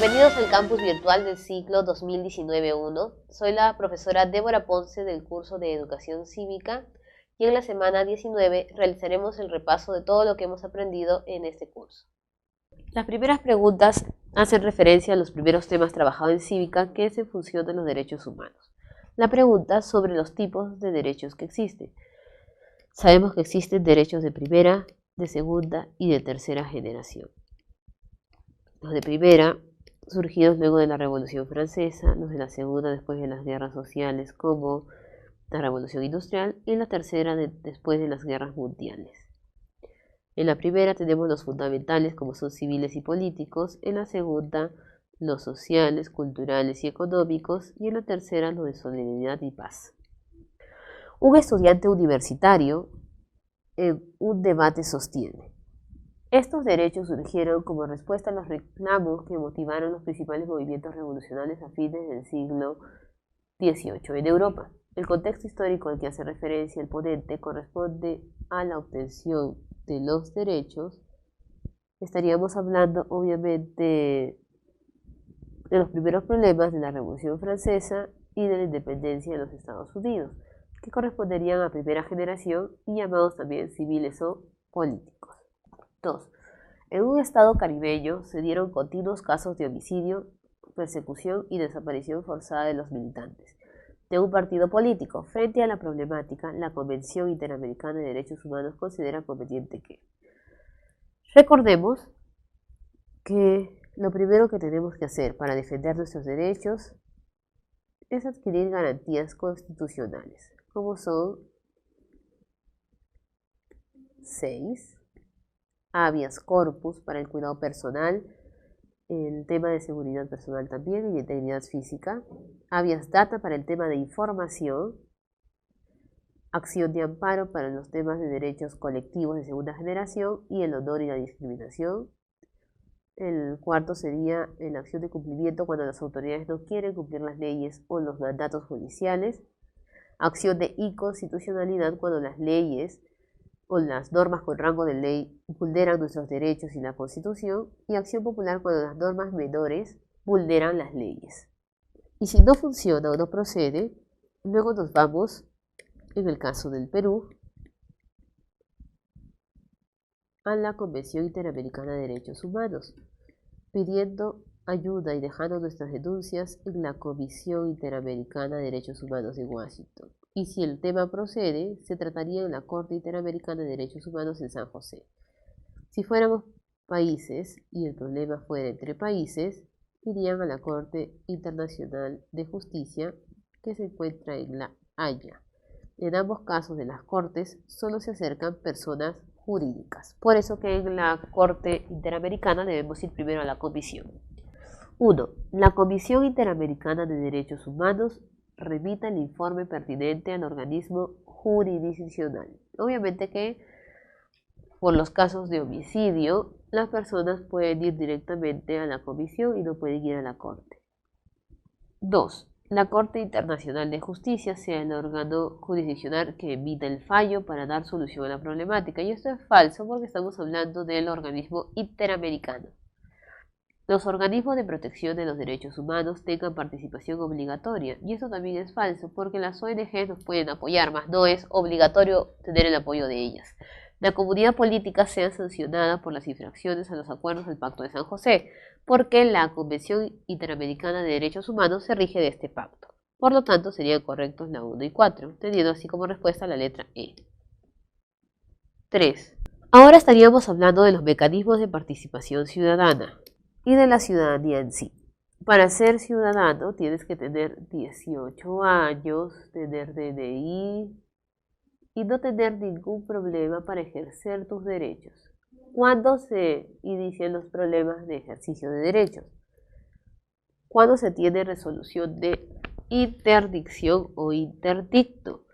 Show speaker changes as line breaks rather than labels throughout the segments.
Bienvenidos al campus virtual del ciclo 2019-1. Soy la profesora Débora Ponce del curso de Educación Cívica y en la semana 19 realizaremos el repaso de todo lo que hemos aprendido en este curso. Las primeras preguntas hacen referencia a los primeros temas trabajados en Cívica, que es en función de los derechos humanos. La pregunta sobre los tipos de derechos que existen. Sabemos que existen derechos de primera, de segunda y de tercera generación. Los de primera, surgidos luego de la Revolución Francesa, los de la segunda después de las guerras sociales como la Revolución Industrial y la tercera después de las guerras mundiales. En la primera tenemos los fundamentales como son civiles y políticos, en la segunda los sociales, culturales y económicos y en la tercera los de solidaridad y paz. Un estudiante universitario en un debate sostiene: estos derechos surgieron como respuesta a los reclamos que motivaron los principales movimientos revolucionarios a fines del siglo XVIII en Europa. El contexto histórico al que hace referencia el ponente corresponde a la obtención de los derechos. Estaríamos hablando obviamente de los primeros problemas de la Revolución Francesa y de la independencia de los Estados Unidos, que corresponderían a primera generación y llamados también civiles o políticos. 2. En un estado caribeño se dieron continuos casos de homicidio, persecución y desaparición forzada de los militantes de un partido político. Frente a la problemática, la Convención Interamericana de Derechos Humanos considera conveniente que recordemos que lo primero que tenemos que hacer para defender nuestros derechos es adquirir garantías constitucionales, como son 6. Habeas corpus para el cuidado personal, el tema de seguridad personal también y de integridad física. Habeas data para el tema de información. Acción de amparo para los temas de derechos colectivos de segunda generación y el honor y la discriminación. El cuarto sería la acción de cumplimiento cuando las autoridades no quieren cumplir las leyes o los mandatos judiciales. Acción de inconstitucionalidad cuando las leyes o las normas con rango de ley vulneran nuestros derechos y la Constitución, y acción popular cuando las normas menores vulneran las leyes. Y si no funciona o no procede, luego nos vamos, en el caso del Perú, a la Convención Interamericana de Derechos Humanos, pidiendo ayuda y dejando nuestras denuncias en la Comisión Interamericana de Derechos Humanos de Washington. Y si el tema procede, se trataría en la Corte Interamericana de Derechos Humanos en San José. Si fuéramos países y el problema fuera entre países, irían a la Corte Internacional de Justicia que se encuentra en La Haya. En ambos casos de las cortes solo se acercan personas jurídicas. Por eso que en la Corte Interamericana debemos ir primero a la Comisión. 1. La Comisión Interamericana de Derechos Humanos remita el informe pertinente al organismo jurisdiccional. Obviamente que por los casos de homicidio, las personas pueden ir directamente a la comisión y no pueden ir a la corte. 2. La Corte Internacional de Justicia sea el órgano jurisdiccional que emita el fallo para dar solución a la problemática. Y esto es falso porque estamos hablando del organismo interamericano. Los organismos de protección de los derechos humanos tengan participación obligatoria, y esto también es falso porque las ONG nos pueden apoyar, mas no es obligatorio tener el apoyo de ellas. La comunidad política sea sancionada por las infracciones a los acuerdos del Pacto de San José, porque la Convención Interamericana de Derechos Humanos se rige de este pacto. Por lo tanto, serían correctos la 1 y 4, teniendo así como respuesta la letra E. 3. Ahora estaríamos hablando de los mecanismos de participación ciudadana y de la ciudadanía en sí. Para ser ciudadano tienes que tener 18 años, tener DNI y no tener ningún problema para ejercer tus derechos. ¿Cuándo se inician los problemas de ejercicio de derechos? Cuando se tiene resolución de interdicción o interdicto.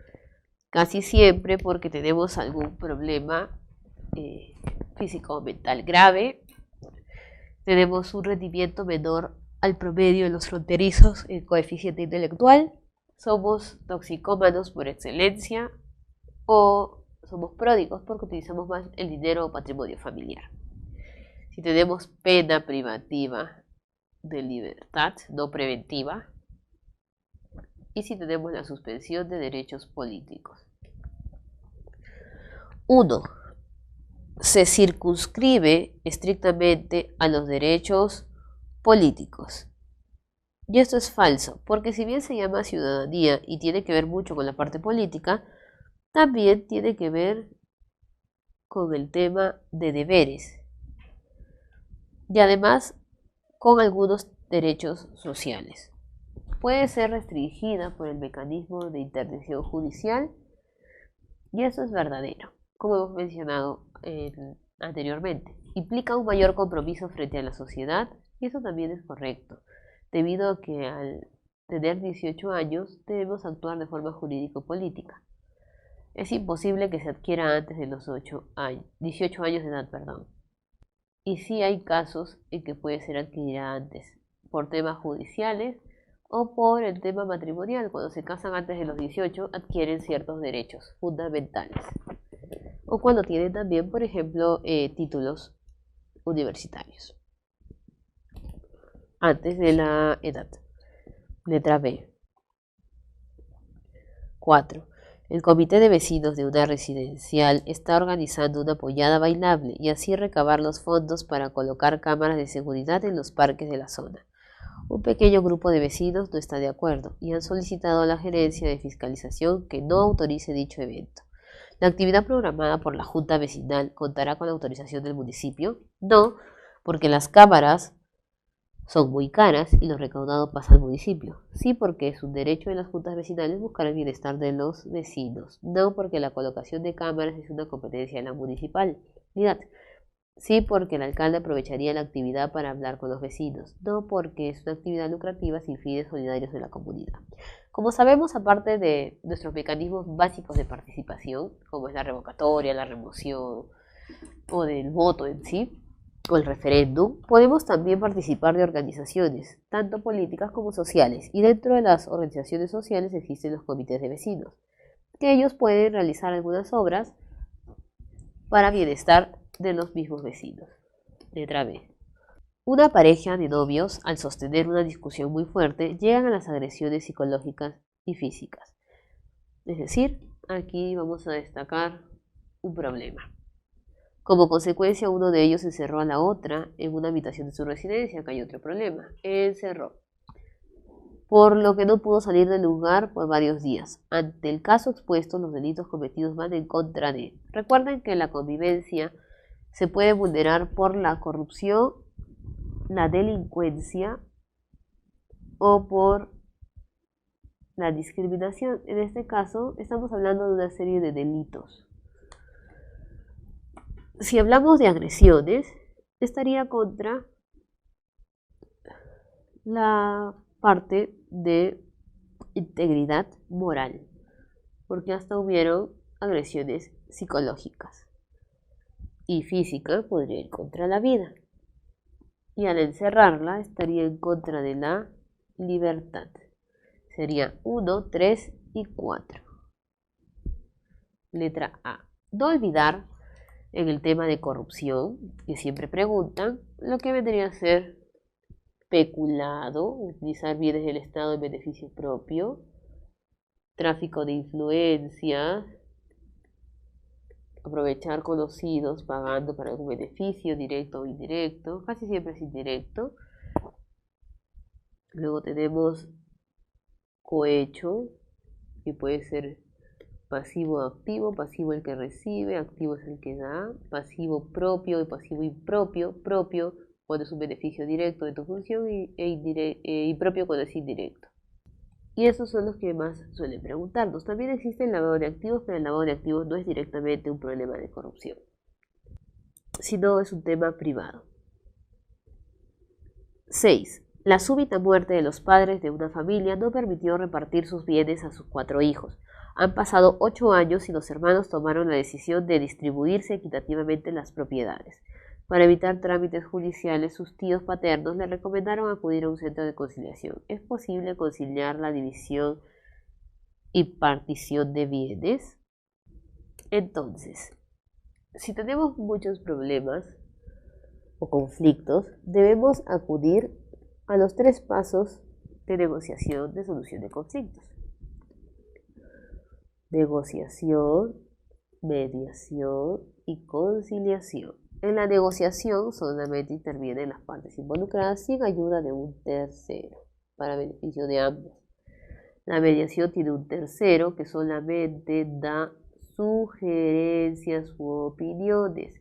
Casi siempre porque tenemos algún problema físico o mental grave, tenemos un rendimiento menor al promedio de los fronterizos en coeficiente intelectual, somos toxicómanos por excelencia o somos pródigos porque utilizamos más el dinero o patrimonio familiar. Si tenemos pena privativa de libertad no preventiva y si tenemos la suspensión de derechos políticos. 1. Se circunscribe estrictamente a los derechos políticos. Y esto es falso, porque si bien se llama ciudadanía y tiene que ver mucho con la parte política, también tiene que ver con el tema de deberes y además con algunos derechos sociales. Puede ser restringida por el mecanismo de intervención judicial y eso es verdadero, como hemos mencionado anteriormente. Implica un mayor compromiso frente a la sociedad y eso también es correcto, debido a que al tener 18 años debemos actuar de forma jurídico-política. Es imposible que se adquiera antes de los 18 años de edad, perdón. Y sí hay casos en que puede ser adquirida antes, por temas judiciales o por el tema matrimonial. Cuando se casan antes de los 18 adquieren ciertos derechos fundamentales. O cuando tienen también, por ejemplo, títulos universitarios. Antes de la edad. Letra B. 4. El comité de vecinos de una residencial está organizando una pollada bailable y así recabar los fondos para colocar cámaras de seguridad en los parques de la zona. Un pequeño grupo de vecinos no está de acuerdo y han solicitado a la gerencia de fiscalización que no autorice dicho evento. ¿La actividad programada por la Junta Vecinal contará con la autorización del municipio? No, porque las cámaras son muy caras y lo recaudado pasa al municipio. Sí, porque es un derecho de las juntas vecinales buscar el bienestar de los vecinos. No, porque la colocación de cámaras es una competencia de la municipalidad. Sí, porque el alcalde aprovecharía la actividad para hablar con los vecinos. No, porque es una actividad lucrativa sin fines solidarios de la comunidad. Como sabemos, aparte de nuestros mecanismos básicos de participación, como es la revocatoria, la remoción o del voto en sí, o el referéndum, podemos también participar de organizaciones, tanto políticas como sociales, y dentro de las organizaciones sociales existen los comités de vecinos, que ellos pueden realizar algunas obras para bienestar de los mismos vecinos. Letra B. Una pareja de novios, al sostener una discusión muy fuerte, llegan a las agresiones psicológicas y físicas. Es decir, aquí vamos a destacar un problema. Como consecuencia, uno de ellos encerró a la otra en una habitación de su residencia. Acá hay otro problema. Encerró. Por lo que no pudo salir del lugar por varios días. Ante el caso expuesto, los delitos cometidos van en contra de. Recuerden que la convivencia se puede vulnerar por la corrupción, la delincuencia o por la discriminación. En este caso, estamos hablando de una serie de delitos. Si hablamos de agresiones, estaría contra la parte de integridad moral, porque hasta hubieron agresiones psicológicas y física podría ir contra la vida, y al encerrarla estaría en contra de la libertad. Sería 1, 3 y 4. Letra A. No olvidar en el tema de corrupción, que siempre preguntan, lo que vendría a ser peculado, utilizar bienes del Estado en beneficio propio, tráfico de influencias, aprovechar conocidos pagando para algún beneficio, directo o indirecto, casi siempre es indirecto. Luego tenemos cohecho, que puede ser pasivo o activo, pasivo el que recibe, activo es el que da, pasivo propio y pasivo impropio, propio cuando es un beneficio directo de tu función y impropio cuando es indirecto. Y esos son los que más suelen preguntarnos. También existe el lavado de activos, pero el lavado de activos no es directamente un problema de corrupción, sino es un tema privado. 6. La súbita muerte de los padres de una familia no permitió repartir sus bienes a sus 4 hijos. Han pasado 8 años y los hermanos tomaron la decisión de distribuirse equitativamente las propiedades. Para evitar trámites judiciales, sus tíos paternos le recomendaron acudir a un centro de conciliación. ¿Es posible conciliar la división y partición de bienes? Entonces, si tenemos muchos problemas o conflictos, debemos acudir a los 3 pasos de negociación de solución de conflictos. Negociación, mediación y conciliación. En la negociación solamente intervienen las partes involucradas sin ayuda de un tercero, para beneficio de ambos. La mediación tiene un tercero que solamente da sugerencias u opiniones.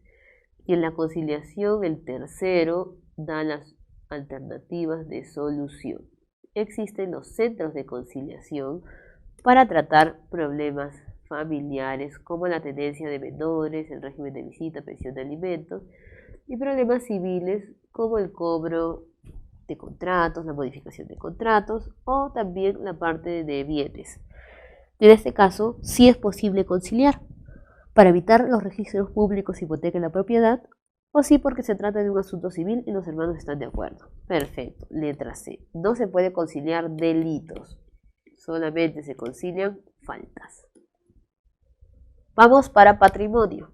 Y en la conciliación el tercero da las alternativas de solución. Existen los centros de conciliación para tratar problemas familiares como la tenencia de menores, el régimen de visita, pensión de alimentos y problemas civiles como el cobro de contratos, la modificación de contratos o también la parte de bienes. En este caso, sí es posible conciliar para evitar los registros públicos hipotequen la propiedad o sí porque se trata de un asunto civil y los hermanos están de acuerdo. Perfecto. Letra C. No se puede conciliar delitos, solamente se concilian faltas. Vamos para patrimonio.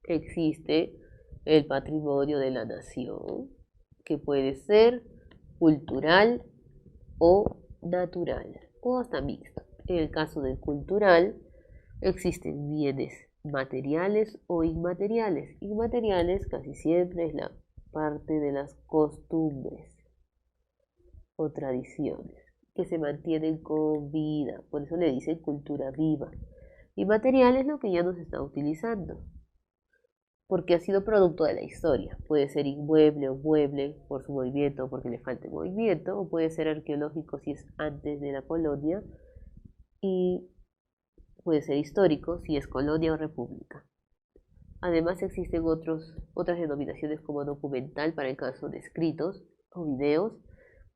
Existe el patrimonio de la nación, que puede ser cultural o natural, o hasta mixto. En el caso del cultural, existen bienes materiales o inmateriales. Inmateriales casi siempre es la parte de las costumbres o tradiciones que se mantienen con vida, por eso le dicen cultura viva. Inmaterial es lo que ya no se está utilizando, porque ha sido producto de la historia. Puede ser inmueble o mueble por su movimiento o porque le falta movimiento, o puede ser arqueológico si es antes de la colonia, y puede ser histórico si es colonia o república. Además existen otras denominaciones como documental para el caso de escritos o videos,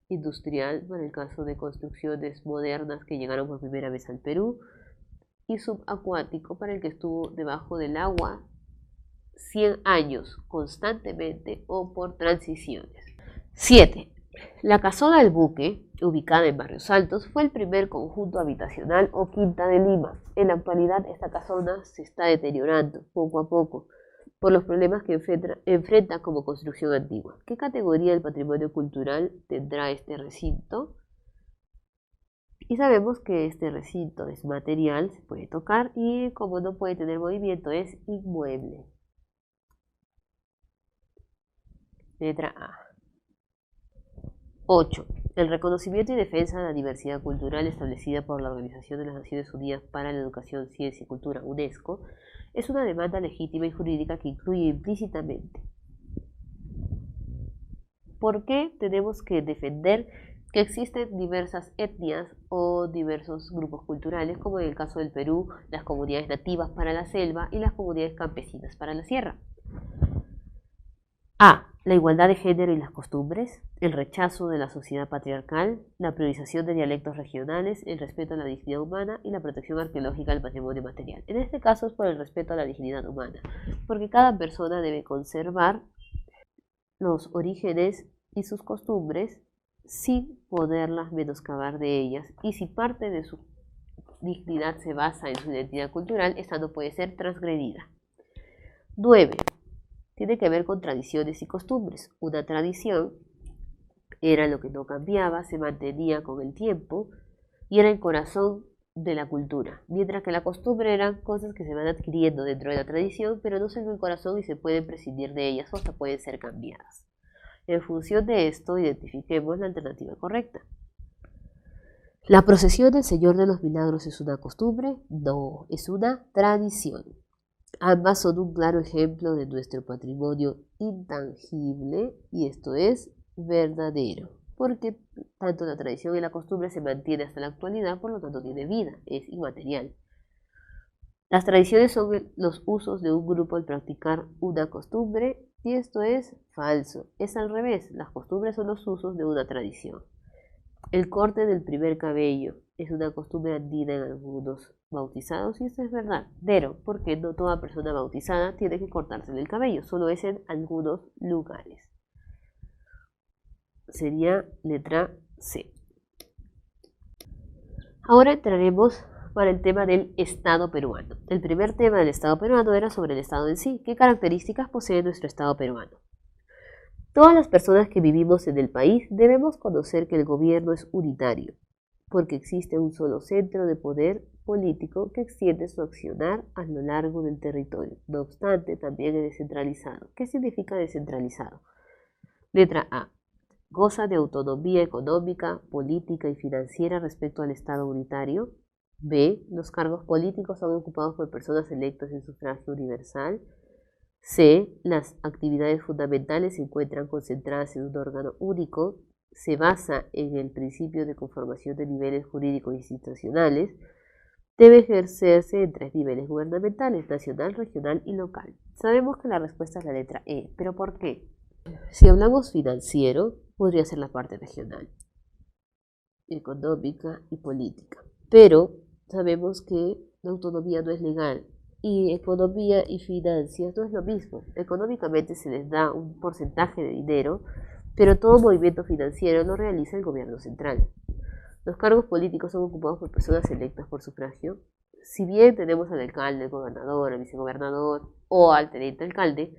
industrial para el caso de construcciones modernas que llegaron por primera vez al Perú, y subacuático para el que estuvo debajo del agua 100 años constantemente o por transiciones. 7. La casona del buque, ubicada en Barrios Altos, fue el primer conjunto habitacional o quinta de Lima. En la actualidad esta casona se está deteriorando poco a poco por los problemas que enfrenta como construcción antigua. ¿Qué categoría del patrimonio cultural tendrá este recinto? Y sabemos que este recinto es material, se puede tocar y como no puede tener movimiento es inmueble. Letra A. 8. El reconocimiento y defensa de la diversidad cultural establecida por la Organización de las Naciones Unidas para la Educación, Ciencia y Cultura, UNESCO, es una demanda legítima y jurídica que incluye implícitamente. ¿Por qué tenemos que defender que existen diversas etnias o diversos grupos culturales, como en el caso del Perú, las comunidades nativas para la selva y las comunidades campesinas para la sierra? A. La igualdad de género y las costumbres, el rechazo de la sociedad patriarcal, la priorización de dialectos regionales, el respeto a la dignidad humana y la protección arqueológica del patrimonio material. En este caso es por el respeto a la dignidad humana, porque cada persona debe conservar los orígenes y sus costumbres sin poderlas menoscabar de ellas, y si parte de su dignidad se basa en su identidad cultural, esta no puede ser transgredida. 9. Tiene que ver con tradiciones y costumbres. Una tradición era lo que no cambiaba, se mantenía con el tiempo y era el corazón de la cultura, mientras que la costumbre eran cosas que se van adquiriendo dentro de la tradición, pero no son el corazón y se pueden prescindir de ellas o hasta pueden ser cambiadas. En función de esto, identifiquemos la alternativa correcta. ¿La procesión del Señor de los Milagros es una costumbre? No, es una tradición. Ambas son un claro ejemplo de nuestro patrimonio intangible y esto es verdadero, porque tanto la tradición y la costumbre se mantiene hasta la actualidad, por lo tanto tiene vida, es inmaterial. Las tradiciones son los usos de un grupo al practicar una costumbre y esto es falso, es al revés, las costumbres son los usos de una tradición. El corte del primer cabello es una costumbre andina en algunos bautizados y esto es verdadero, porque no toda persona bautizada tiene que cortarse el cabello, solo es en algunos lugares. Sería letra C. Ahora entraremos para el tema del Estado peruano. El primer tema del Estado peruano era sobre el Estado en sí. ¿Qué características posee nuestro Estado peruano? Todas las personas que vivimos en el país debemos conocer que el gobierno es unitario, porque existe un solo centro de poder político que extiende su accionar a lo largo del territorio. No obstante, también es descentralizado. ¿Qué significa descentralizado? Letra A. Goza de autonomía económica, política y financiera respecto al Estado unitario. B. Los cargos políticos son ocupados por personas electas en sufragio universal. C. Las actividades fundamentales se encuentran concentradas en un órgano único. Se basa en el principio de conformación de niveles jurídicos institucionales. Debe ejercerse en 3 niveles gubernamentales: nacional, regional y local. Sabemos que la respuesta es la letra E, pero ¿por qué? Si hablamos financiero, podría ser la parte regional, económica y política. Pero sabemos que la autonomía no es legal y economía y finanzas no es lo mismo. Económicamente se les da un porcentaje de dinero, pero todo movimiento financiero lo realiza el gobierno central. Los cargos políticos son ocupados por personas electas por sufragio. Si bien tenemos al alcalde, al gobernador, al vicegobernador o al teniente alcalde,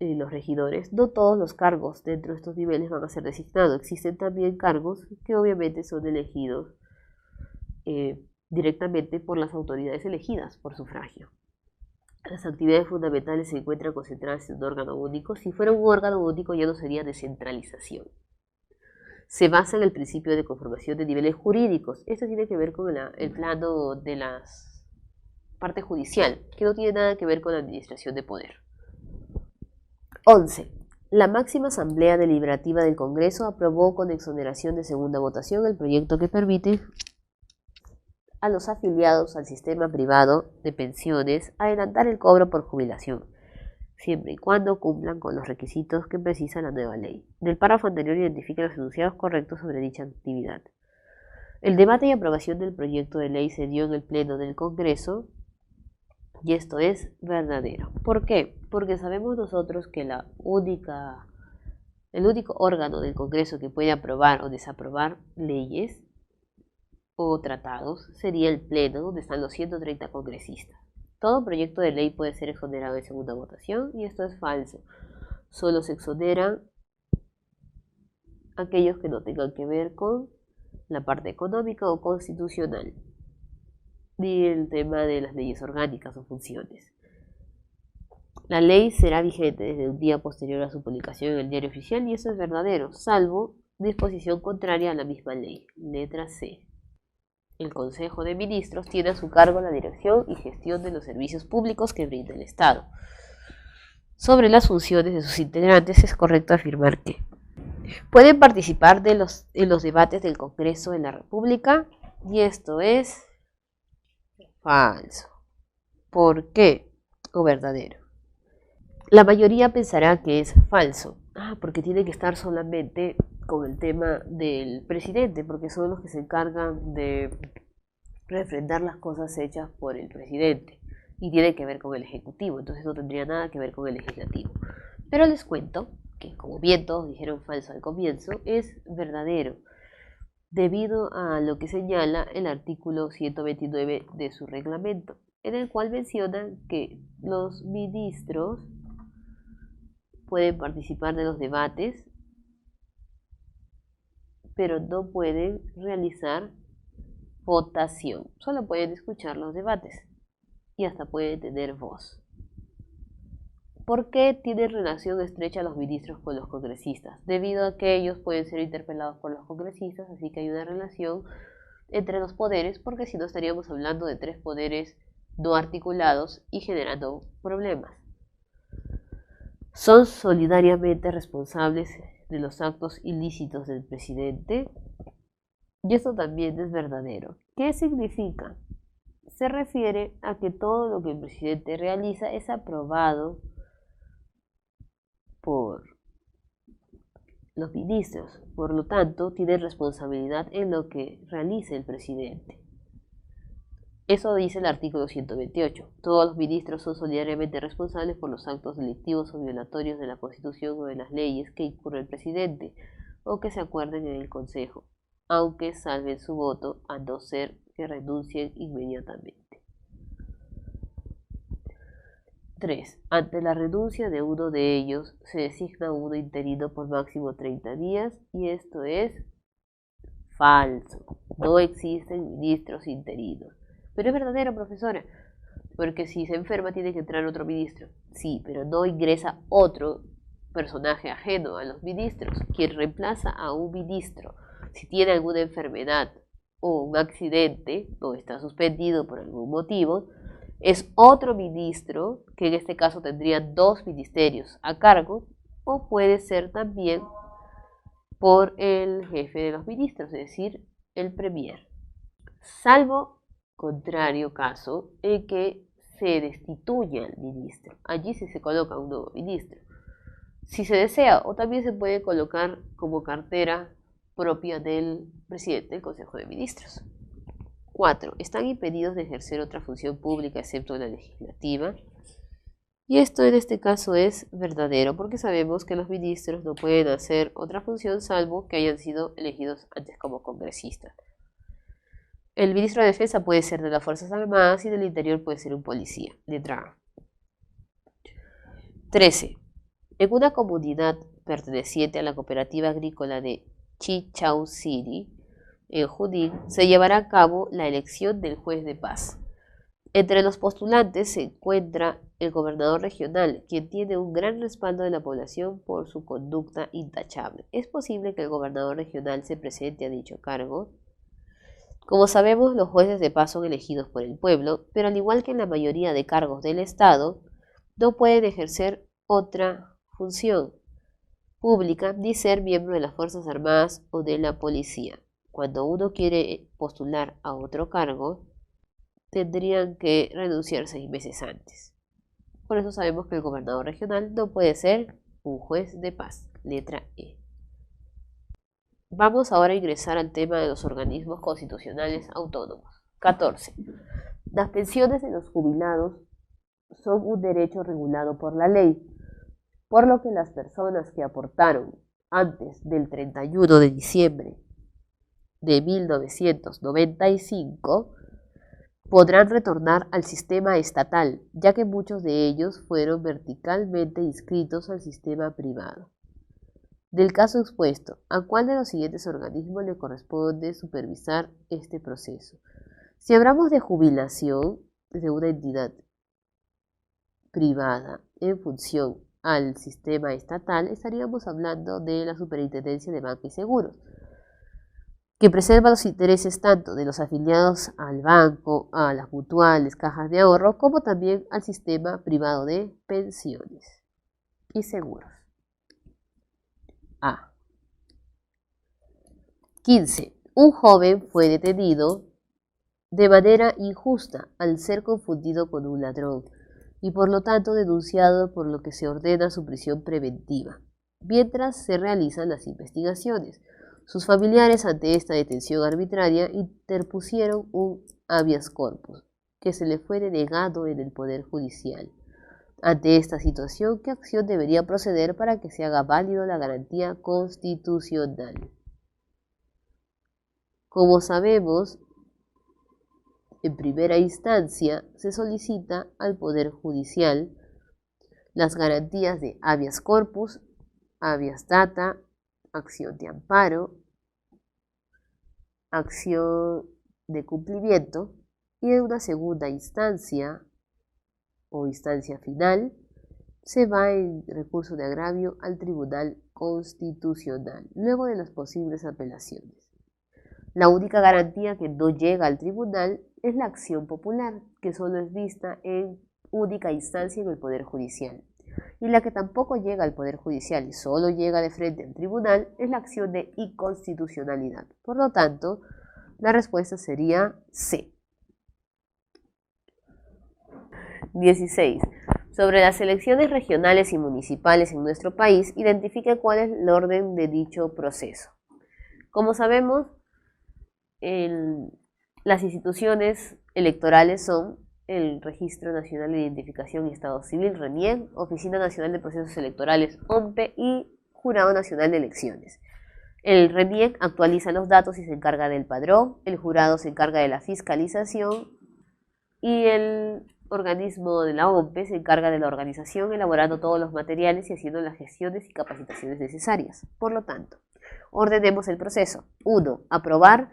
los regidores, no todos los cargos dentro de estos niveles van a ser designados. Existen también cargos que obviamente son elegidos directamente por las autoridades elegidas por sufragio. Las actividades fundamentales se encuentran concentradas en un órgano único. Si fuera un órgano único ya no sería descentralización. Se basa en el principio de conformación de niveles jurídicos. Esto tiene que ver con el plano de la parte judicial, que no tiene nada que ver con la administración de poder. 11. La máxima asamblea deliberativa del Congreso aprobó con exoneración de segunda votación el proyecto que permite a los afiliados al sistema privado de pensiones adelantar el cobro por jubilación, siempre y cuando cumplan con los requisitos que precisa la nueva ley. Del párrafo anterior identifica los enunciados correctos sobre dicha actividad. El debate y aprobación del proyecto de ley se dio en el Pleno del Congreso y esto es verdadero. ¿Por qué? Porque sabemos nosotros que el único órgano del Congreso que puede aprobar o desaprobar leyes o tratados sería el Pleno, donde están los 130 congresistas. Todo proyecto de ley puede ser exonerado en segunda votación y esto es falso. Solo se exoneran aquellos que no tengan que ver con la parte económica o constitucional, ni el tema de las leyes orgánicas o funciones. La ley será vigente desde un día posterior a su publicación en el Diario Oficial y eso es verdadero, salvo disposición contraria a la misma ley. Letra C. El Consejo de Ministros tiene a su cargo la dirección y gestión de los servicios públicos que brinda el Estado. Sobre las funciones de sus integrantes es correcto afirmar que pueden participar en los debates del Congreso de la República y esto es falso. ¿Por qué? O verdadero. La mayoría pensará que es falso. Porque tiene que estar solamente con el tema del presidente, porque son los que se encargan de refrendar las cosas hechas por el presidente y tiene que ver con el ejecutivo, entonces no tendría nada que ver con el legislativo. Pero les cuento que, como bien todos dijeron falso al comienzo, es verdadero, debido a lo que señala el artículo 129 de su reglamento, en el cual menciona que los ministros pueden participar de los debates, pero no pueden realizar votación, solo pueden escuchar los debates y hasta pueden tener voz. ¿Por qué tiene relación estrecha los ministros con los congresistas? Debido a que ellos pueden ser interpelados por los congresistas, así que hay una relación entre los poderes, porque si no estaríamos hablando de 3 poderes no articulados y generando problemas. Son solidariamente responsables de los actos ilícitos del presidente. Y esto también es verdadero. ¿Qué significa? Se refiere a que todo lo que el presidente realiza es aprobado por los ministros. Por lo tanto, tiene responsabilidad en lo que realice el presidente. Eso dice el artículo 128. Todos los ministros son solidariamente responsables por los actos delictivos o violatorios de la Constitución o de las leyes que incurre el presidente o que se acuerden en el Consejo, aunque salven su voto a no ser que renuncien inmediatamente. 3. Ante la renuncia de uno de ellos, se designa uno interino por máximo 30 días y esto es falso. No existen ministros interinos. Pero es verdadero, profesora, porque si se enferma tiene que entrar otro ministro. Sí, pero no ingresa otro personaje ajeno a los ministros, quien reemplaza a un ministro. Si tiene alguna enfermedad o un accidente o está suspendido por algún motivo, es otro ministro, que en este caso tendría dos ministerios a cargo, o puede ser también por el jefe de los ministros, es decir, el premier. Salvo contrario caso en que se destituya al ministro. Allí sí se coloca un nuevo ministro. Si se desea, o también se puede colocar como cartera propia del presidente del Consejo de Ministros. 4. Están impedidos de ejercer otra función pública excepto la legislativa. Y esto en este caso es verdadero, porque sabemos que los ministros no pueden hacer otra función salvo que hayan sido elegidos antes como congresistas. El ministro de Defensa puede ser de las Fuerzas Armadas y del Interior puede ser un policía. Letra A. 13. En una comunidad perteneciente a la cooperativa agrícola de Chichau City, en Junín, se llevará a cabo la elección del juez de paz. Entre los postulantes se encuentra el gobernador regional, quien tiene un gran respaldo de la población por su conducta intachable. ¿Es posible que el gobernador regional se presente a dicho cargo? Como sabemos, los jueces de paz son elegidos por el pueblo, pero al igual que en la mayoría de cargos del Estado, no pueden ejercer otra función pública ni ser miembro de las Fuerzas Armadas o de la policía. Cuando uno quiere postular a otro cargo, tendrían que renunciar 6 meses antes. Por eso sabemos que el gobernador regional no puede ser un juez de paz. Letra E. Vamos ahora a ingresar al tema de los organismos constitucionales autónomos. 14. Las pensiones de los jubilados son un derecho regulado por la ley, por lo que las personas que aportaron antes del 31 de diciembre de 1995 podrán retornar al sistema estatal, ya que muchos de ellos fueron verticalmente inscritos al sistema privado. Del caso expuesto, ¿a cuál de los siguientes organismos le corresponde supervisar este proceso? Si hablamos de jubilación de una entidad privada en función al sistema estatal, estaríamos hablando de la Superintendencia de Banca y Seguros, que preserva los intereses tanto de los afiliados al banco, a las mutuales, cajas de ahorro, como también al sistema privado de pensiones y seguros. A. 15. Un joven fue detenido de manera injusta al ser confundido con un ladrón y por lo tanto denunciado, por lo que se ordena su prisión preventiva, mientras se realizan las investigaciones. Sus familiares ante esta detención arbitraria interpusieron un habeas corpus, que se le fue denegado en el Poder Judicial. Ante esta situación, ¿qué acción debería proceder para que se haga válido la garantía constitucional? Como sabemos, en primera instancia se solicita al Poder Judicial las garantías de habeas corpus, habeas data, acción de amparo, acción de cumplimiento y en una segunda instancia o instancia final se va en recurso de agravio al Tribunal Constitucional, luego de las posibles apelaciones. La única garantía que no llega al tribunal es la acción popular, que solo es vista en única instancia en el Poder Judicial. Y la que tampoco llega al Poder Judicial y solo llega de frente al tribunal es la acción de inconstitucionalidad. Por lo tanto, la respuesta sería C. 16. Sobre las elecciones regionales y municipales en nuestro país, identifique cuál es el orden de dicho proceso. Como sabemos, las instituciones electorales son el Registro Nacional de Identificación y Estado Civil, RENIEC, Oficina Nacional de Procesos Electorales, OMPE, y Jurado Nacional de Elecciones. El RENIEC actualiza los datos y se encarga del padrón, el jurado se encarga de la fiscalización y el organismo de la OMPE se encarga de la organización, elaborando todos los materiales y haciendo las gestiones y capacitaciones necesarias. Por lo tanto, ordenemos el proceso. 1. Aprobar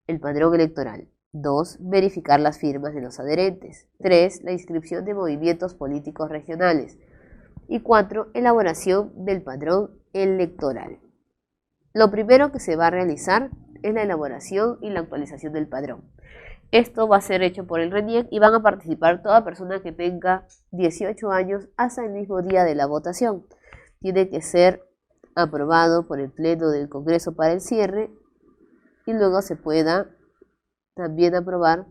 el padrón electoral. 2. Verificar las firmas de los adherentes. 3. La inscripción de movimientos políticos regionales. Y 4. Elaboración del padrón electoral. Lo primero que se va a realizar es la elaboración y la actualización del padrón. Esto va a ser hecho por el RENIEC y van a participar toda persona que tenga 18 años hasta el mismo día de la votación. Tiene que ser aprobado por el Pleno del Congreso para el cierre y luego se pueda también aprobar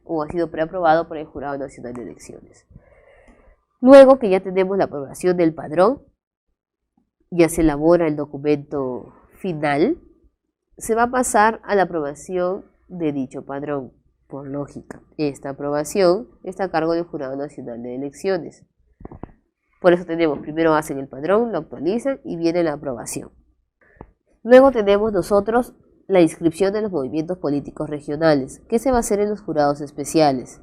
o ha sido preaprobado por el Jurado Nacional de Elecciones. Luego que ya tenemos la aprobación del padrón, ya se elabora el documento final, se va a pasar a la aprobación de dicho padrón. Por lógica, esta aprobación está a cargo del Jurado Nacional de Elecciones. Por eso tenemos, primero hacen el padrón, lo actualizan y viene la aprobación. Luego tenemos nosotros la inscripción de los movimientos políticos regionales, que se va a hacer en los jurados especiales.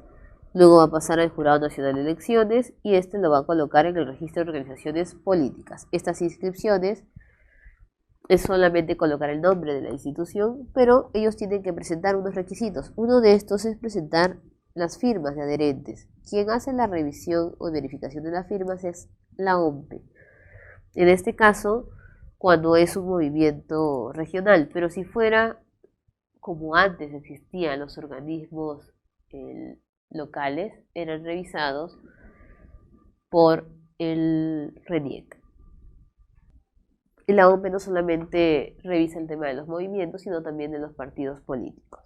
Luego va a pasar al Jurado Nacional de Elecciones y este lo va a colocar en el registro de organizaciones políticas. Estas inscripciones es solamente colocar el nombre de la institución, pero ellos tienen que presentar unos requisitos. Uno de estos es presentar las firmas de adherentes. Quien hace la revisión o verificación de las firmas es la OMPE. En este caso, cuando es un movimiento regional, pero si fuera como antes existían los organismos locales, eran revisados por el RENIEC. Y la OMPE no solamente revisa el tema de los movimientos, sino también de los partidos políticos.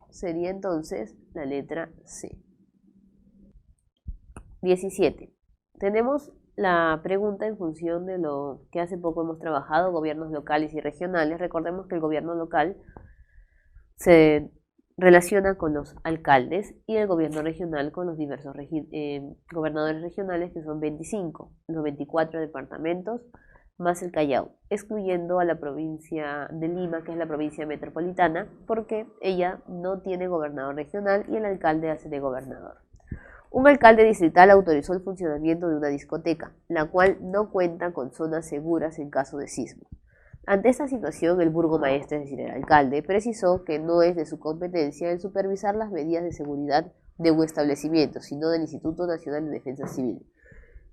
Sería entonces la letra C. 17. Tenemos la pregunta en función de lo que hace poco hemos trabajado, gobiernos locales y regionales. Recordemos que el gobierno local se relaciona con los alcaldes y el gobierno regional con los diversos gobernadores regionales, que son 25, los 24 departamentos, más el Callao, excluyendo a la provincia de Lima, que es la provincia metropolitana, porque ella no tiene gobernador regional y el alcalde hace de gobernador. Un alcalde distrital autorizó el funcionamiento de una discoteca, la cual no cuenta con zonas seguras en caso de sismo. Ante esta situación, el burgomaestre, es decir, el alcalde, precisó que no es de su competencia el supervisar las medidas de seguridad de un establecimiento, sino del Instituto Nacional de Defensa Civil.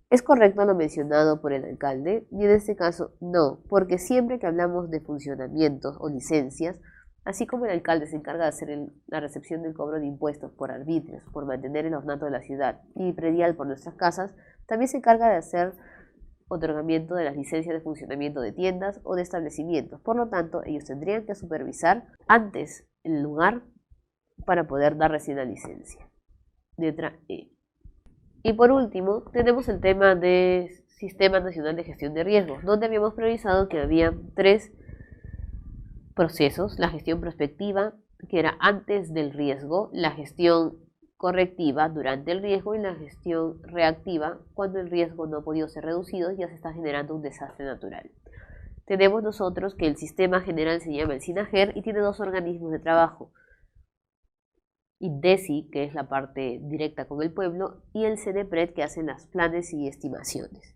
¿Es correcto lo mencionado por el alcalde? Y en este caso, no, porque siempre que hablamos de funcionamientos o licencias, así como el alcalde se encarga de hacer la recepción del cobro de impuestos por arbitrios, por mantener el ornato de la ciudad y predial por nuestras casas, también se encarga de hacer otorgamiento de las licencias de funcionamiento de tiendas o de establecimientos. Por lo tanto, ellos tendrían que supervisar antes el lugar para poder dar recién la licencia. Letra E. Y por último, tenemos el tema de Sistema Nacional de Gestión de Riesgos, donde habíamos previsado que había 3 procesos: la gestión prospectiva, que era antes del riesgo, la gestión correctiva durante el riesgo y la gestión reactiva cuando el riesgo no ha podido ser reducido y ya se está generando un desastre natural. Tenemos nosotros que el sistema general se llama el SINAGER y tiene 2 organismos de trabajo: INDECI, que es la parte directa con el pueblo, y el CENEPRED, que hacen las planes y estimaciones.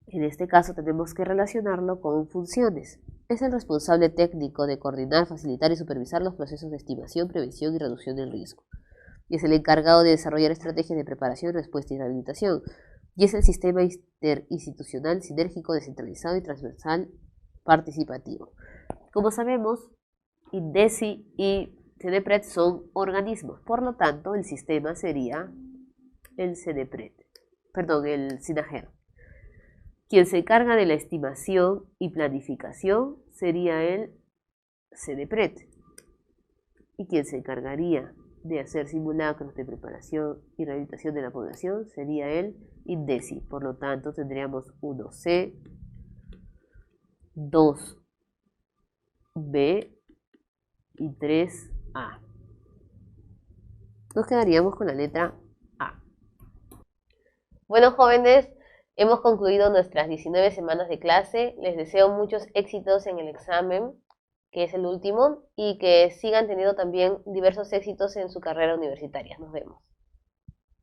En este caso tenemos que relacionarlo con funciones. Es el responsable técnico de coordinar, facilitar y supervisar los procesos de estimación, prevención y reducción del riesgo. Y es el encargado de desarrollar estrategias de preparación, respuesta y rehabilitación. Y es el sistema interinstitucional, sinérgico, descentralizado y transversal participativo. Como sabemos, INDECI y CENEPRED son organismos, por lo tanto el sistema sería el CENEPRED, el SINAGER. Quien se encarga de la estimación y planificación sería el CENEPRED. Y quien se encargaría de hacer simulacros de preparación y rehabilitación de la población sería el INDECI. Por lo tanto tendríamos 1C, 2B y 3A. Nos quedaríamos con la letra A. Bueno, jóvenes, hemos concluido nuestras 19 semanas de clase. Les deseo muchos éxitos en el examen. que es el último, y que sigan teniendo también diversos éxitos en su carrera universitaria. Nos vemos.